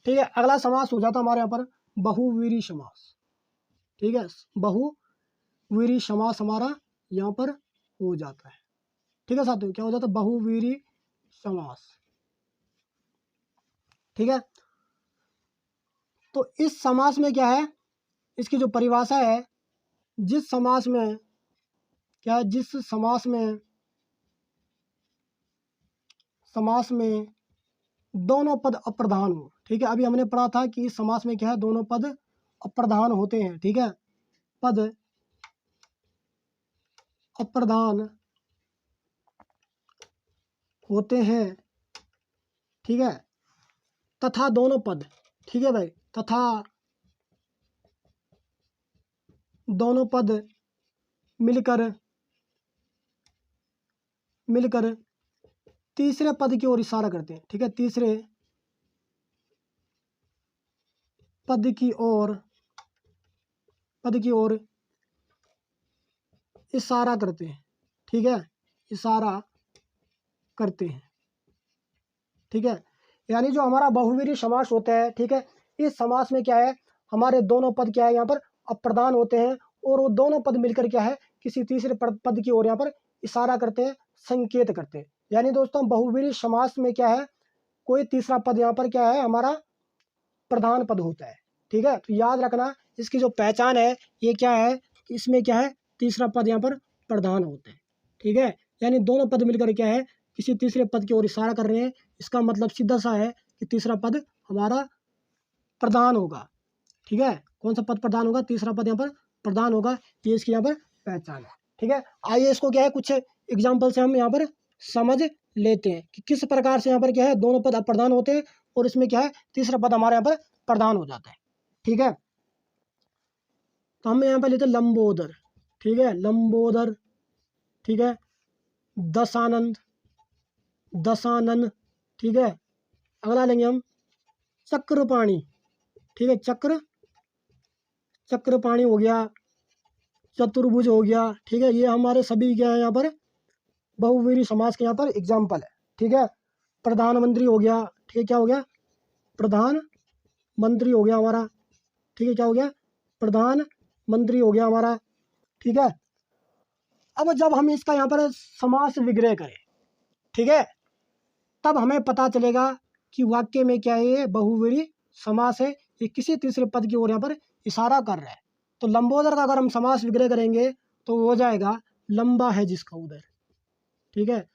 ठीक है। अगला समास हो जाता है हमारे यहाँ पर बहुवीरी समास, ठीक है। बहुवीरी समास हमारा यहाँ पर हो जाता है, ठीक है साथियों। क्या हो जाता है, बहुवीरी समास, ठीक है। तो इस समास में क्या है, इसकी जो परिभाषा है, जिस समास में क्या है, जिस समास में दोनों पद अप्रधान हो, ठीक है। अभी हमने पढ़ा था कि इस समास में क्या है, दोनों पद अप्रधान होते हैं, ठीक है। पद अप्रधान होते हैं, ठीक है, तथा दोनों पद, ठीक है भाई, तथा दोनों पद मिलकर तीसरे पद की ओर इशारा करते हैं, ठीक है, तीसरे पद की ओर इशारा करते हैं, ठीक है, इशारा करते हैं, ठीक है। यानी जो हमारा बहुवीरी समास होता है, ठीक है, इस समास में क्या है, हमारे दोनों पद क्या है यहाँ पर अप्रधान होते हैं, और वो दोनों पद मिलकर क्या है, किसी तीसरे पद की ओर यहाँ पर इशारा करते हैं, संकेत करते हैं। यानी दोस्तों बहुवीरी समास में क्या है, कोई तीसरा पद यहाँ पर क्या है, हमारा प्रधान पद होता है, ठीक है। तो याद रखना इसकी जो पहचान है ये क्या है, कि इसमें क्या है, तीसरा पद यहाँ पर प्रधान होता है, ठीक है। यानी दोनों पद मिलकर क्या है, किसी तीसरे पद की ओर इशारा कर रहे हैं, इसका मतलब सीधा सा है कि तीसरा पद हमारा प्रधान होगा, ठीक है। कौन सा पद प्रधान होगा, तीसरा पद यहाँ पर प्रधान होगा, ये इसकी यहाँ पर पहचान है, ठीक है। आइए इसको क्या है, कुछ एग्जाम्पल से हम यहाँ पर समझ लेते हैं कि किस प्रकार से यहाँ पर क्या है, दोनों पद अप्रधान होते हैं और इसमें क्या है, तीसरा पद हमारे यहाँ पर प्रधान हो जाता है, ठीक है। तो हम यहाँ पर लेते हैं लंबोदर, ठीक है, लंबोदर, ठीक है। दशानंद, ठीक है। अगला लेंगे हम चक्रपाणी, ठीक है, चक्रपाणी हो गया, चतुर्भुज हो गया, ठीक है। ये हमारे सभी क्या है यहाँ पर बहुवीरी समास के यहाँ पर एग्जाम्पल है, ठीक है। प्रधानमंत्री हो गया, ठीक है, क्या हो गया, प्रधानमंत्री हो गया हमारा, ठीक है, क्या हो गया, प्रधानमंत्री हो गया हमारा, ठीक है। अब जब हम इसका यहाँ पर समास विग्रह करें, ठीक है, तब हमें पता चलेगा कि वाक्य में क्या है, ये बहुवीरी समास है, ये किसी तीसरे पद की ओर यहाँ पर इशारा कर रहा है। तो लंबोदर का अगर हम समास विग्रह करेंगे तो हो जाएगा लंबा है जिसका उदर, ठीक है,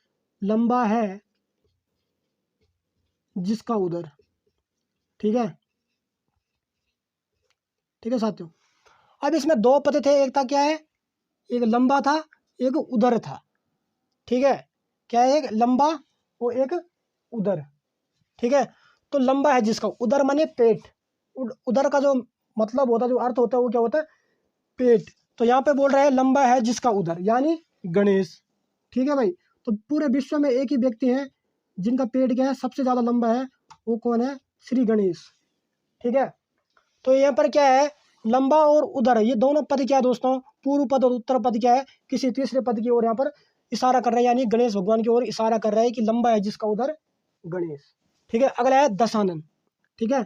लंबा है जिसका उदर, ठीक है, ठीक है साथियों। अब इसमें दो पद थे, एक था क्या है, एक लंबा था, एक उदर था, ठीक है, क्या है, एक लंबा और एक उदर, ठीक है। तो लंबा है जिसका, उदर माने पेट, उदर का जो मतलब होता है, जो अर्थ होता है वो क्या होता है, पेट। तो यहाँ पे बोल रहे हैं लंबा है जिसका उदर, यानी गणेश, ठीक है भाई। तो पूरे विश्व में एक ही व्यक्ति है जिनका पेट क्या है, सबसे ज्यादा लंबा है, वो कौन है, श्री गणेश, ठीक है। तो यहाँ पर क्या है, लंबा और उदर, ये दोनों पद क्या है दोस्तों, पूर्व पद और उत्तर पद क्या है, किसी तीसरे पद की ओर यहाँ पर इशारा कर रहे हैं, यानी गणेश भगवान की ओर इशारा कर रहे हैं कि लंबा है जिसका उदर गणेश, ठीक है। अगला है दशानन, ठीक है,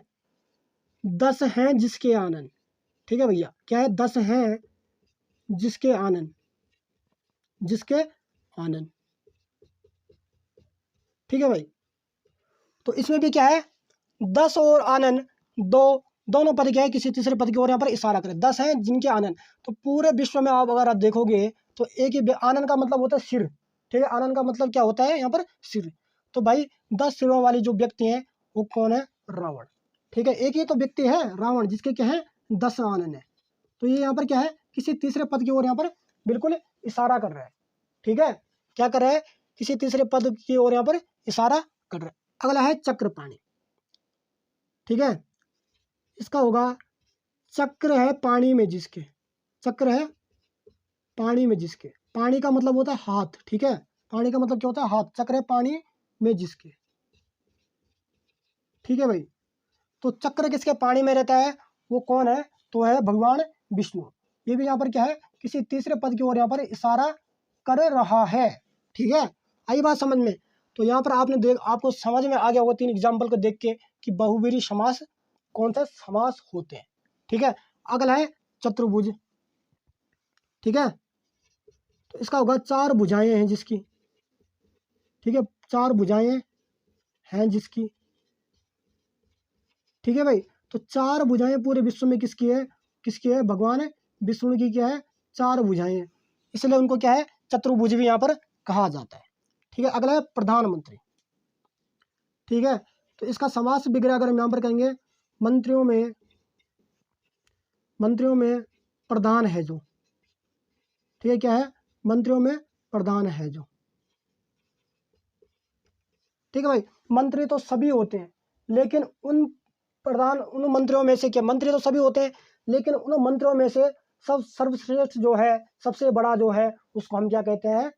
10 हैं जिसके आनंद, ठीक है भैया, क्या है, 10 हैं जिसके आनंद, जिसके आनन। ठीक है भाई, तो इसमें भी क्या है, 10 और आनन दोनों पद क्या है, किसी तीसरे पद की ओर यहाँ पर इशारा करें। 10 हैं जिनके आनन, तो पूरे विश्व में आप अगर आप देखोगे तो एक ही आनन का मतलब होता है सिर। ठीक है, आनन का मतलब क्या होता है यहाँ पर, सिर। तो भाई 10 सिरों वाली जो व्यक्ति हैं वो कौन है, रावण। ठीक है, एक ही तो व्यक्ति है रावण जिसके क्या है 10 आनन है। तो ये यहाँ पर क्या है, किसी तीसरे पद की ओर यहाँ पर बिल्कुल इशारा कर रहा है। ठीक है, क्या कर रहा है, किसी तीसरे पद की ओर यहाँ पर इशारा कर रहा है। अगला है चक्रपाणी। ठीक है, इसका होगा चक्र है पानी में जिसके, चक्र है पानी में जिसके, पानी का मतलब होता है हाथ। ठीक है, पानी का मतलब क्या होता है, हाथ। चक्र है पानी में जिसके। ठीक है भाई, तो चक्र किसके पानी में रहता है, वो कौन है, तो है भगवान विष्णु। ये भी यहाँ पर क्या है, किसी तीसरे पद की ओर यहाँ पर इशारा कर रहा है। ठीक है, आई बात समझ में। तो यहाँ पर आपको समझ में आ गया होगा 3 एग्जाम्पल को देख के कि बहुवीरी समास कौन सा समास होते हैं। ठीक है, अगला है चतुर्भुज। ठीक है, तो इसका होगा 4 भुजाएं हैं जिसकी। ठीक है, 4 भुजाएं हैं जिसकी। ठीक है भाई, तो 4 भुजाएं पूरे विश्व में किसकी है, किसकी है, भगवान विष्णु की क्या है, 4 भुजाएं, इसलिए उनको क्या है चतुर्भुज भी यहाँ पर कहा जाता है। ठीक है, अगला है प्रधानमंत्री। ठीक है, तो इसका समास विग्रह अगर हम यहाँ पर कहेंगे, मंत्रियों में प्रधान है जो। ठीक है, क्या है, मंत्रियों में प्रधान है जो। ठीक है भाई, मंत्री तो सभी होते हैं, लेकिन उन मंत्रियों में से क्या, मंत्री तो सभी होते हैं लेकिन उन मंत्रियों में से सब सर्वश्रेष्ठ जो है, सबसे बड़ा जो है, उसको हम क्या कहते हैं,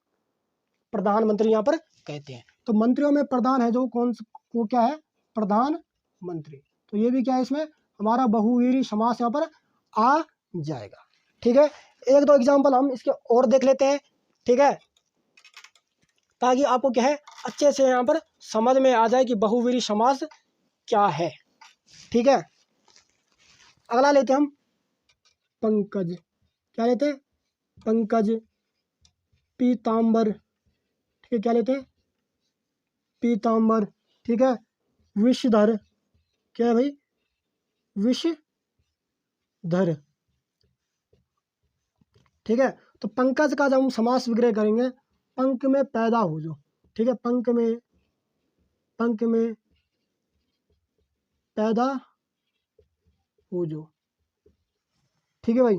प्रधानमंत्री यहाँ पर कहते हैं। तो मंत्रियों में प्रधान है जो, वो क्या है, प्रधान मंत्री। तो ये भी क्या है, इसमें हमारा बहुवीरी समास यहाँ पर आ जाएगा। ठीक है, 1-2 एग्जाम्पल हम इसके और देख लेते हैं। ठीक है, ताकि आपको क्या है अच्छे से यहाँ पर समझ में आ जाए कि बहुवीरी समास क्या है। ठीक है, अगला लेते हैं हम पंकज। क्या लेते हैं, पंकज, पीतांबर। ठीक है, क्या लेते हैं, पीतांबर। ठीक है, विषधर। क्या है भाई, विषधर। ठीक है, तो पंकज का जब हम समास विग्रह करेंगे, पंख में पैदा हो जो। ठीक है, पंख में पैदा हो जो। ठीक है भाई,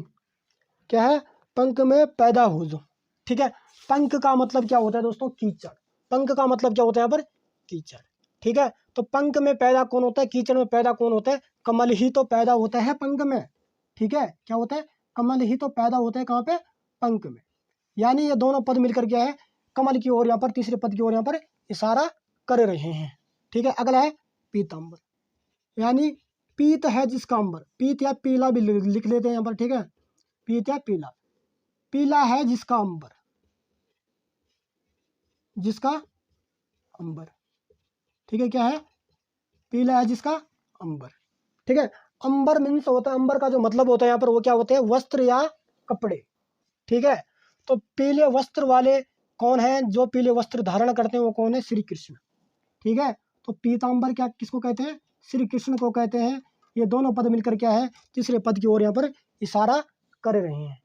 क्या है, पंख में पैदा हो जो। ठीक है, पंख का मतलब क्या होता है दोस्तों, कीचड़। पंख का मतलब क्या होता है यहाँ पर, कीचड़। ठीक है, तो पंख में पैदा कौन होता है, कीचड़ में पैदा कौन होता है, कमल ही तो पैदा होता है पंख में। ठीक है, क्या होता है, कमल ही तो पैदा होता है कहाँ पे, पंख में। यानी ये दोनों पद मिलकर क्या है, कमल की ओर यहाँ पर, तीसरे पद की ओर यहाँ पर इशारा कर रहे हैं। ठीक है, अगला है पीतांबर, यानी पीत है जिसका अंबर, पीत या पीला भी लिख लेते हैं यहाँ पर। ठीक है, पीत या पीला, पीला है जिसका अंबर, जिसका अंबर। ठीक है, क्या है, पीला है जिसका अंबर। ठीक है, अंबर मीन्स होता है, अंबर का जो मतलब होता है यहाँ पर वो क्या होते हैं, वस्त्र या कपड़े। ठीक है, तो पीले वस्त्र वाले कौन है, जो पीले वस्त्र धारण करते हैं वो कौन है, श्री कृष्ण। ठीक है, तो पीतांबर क्या किसको कहते हैं, श्री कृष्ण को कहते हैं। ये दोनों पद मिलकर क्या है, तीसरे पद की ओर यहाँ पर इशारा कर रहे हैं।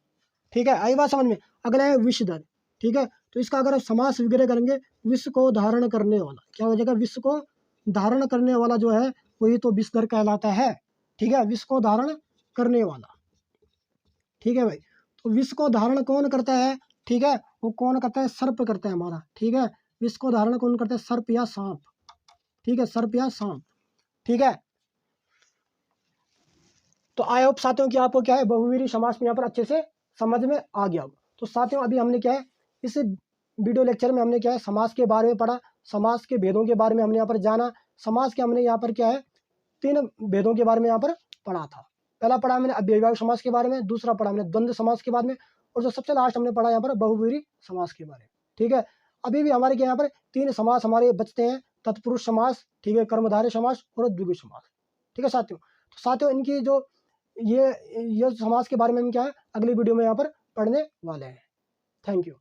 ठीक है, आई बात समझ में। अगला है विषधर। ठीक है, तो इसका अगर समास विग्रह करेंगे, विश्व को धारण करने वाला, क्या हो जाएगा, विश्व को धारण करने वाला जो है वही तो विषधर कहलाता है। ठीक है, विश्व को धारण करने वाला। ठीक है भाई, तो विश्व को धारण कौन करता है, ठीक है, वो कौन करता है, सर्प करता है हमारा। ठीक है, विश्व को धारण कौन करता है, सर्प या सांप। ठीक है, सर्प या सांप। ठीक है, तो आई होप साथियों कि आपको क्या है बहुवीरी समास में यहाँ पर अच्छे से समझ में आ गया होगा। तो साथियों अभी हमने क्या है, इस वीडियो लेक्चर में हमने क्या है समास के बारे में पढ़ा, समास के भेदों के बारे में हमने यहाँ पर जाना। समास के हमने यहाँ पर क्या है 3 भेदों के बारे में यहाँ पर पढ़ा था। पहला पढ़ा हमने अव्ययभावी समास के बारे में, दूसरा पढ़ा हमने द्वंद्व समास के बारे में, और जो सबसे लास्ट हमने पढ़ा यहाँ पर बहुवीरी समास के बारे में। ठीक है, अभी भी हमारे यहाँ पर 3 समास हमारे बचते हैं, तत्पुरुष समास, ठीक है, कर्मधारय समास और द्विगु समास। ठीक है साथियों, तो साथियों इनकी जो ये समास के बारे में हम क्या है अगली वीडियो में यहाँ पर पढ़ने वाले हैं। Thank you.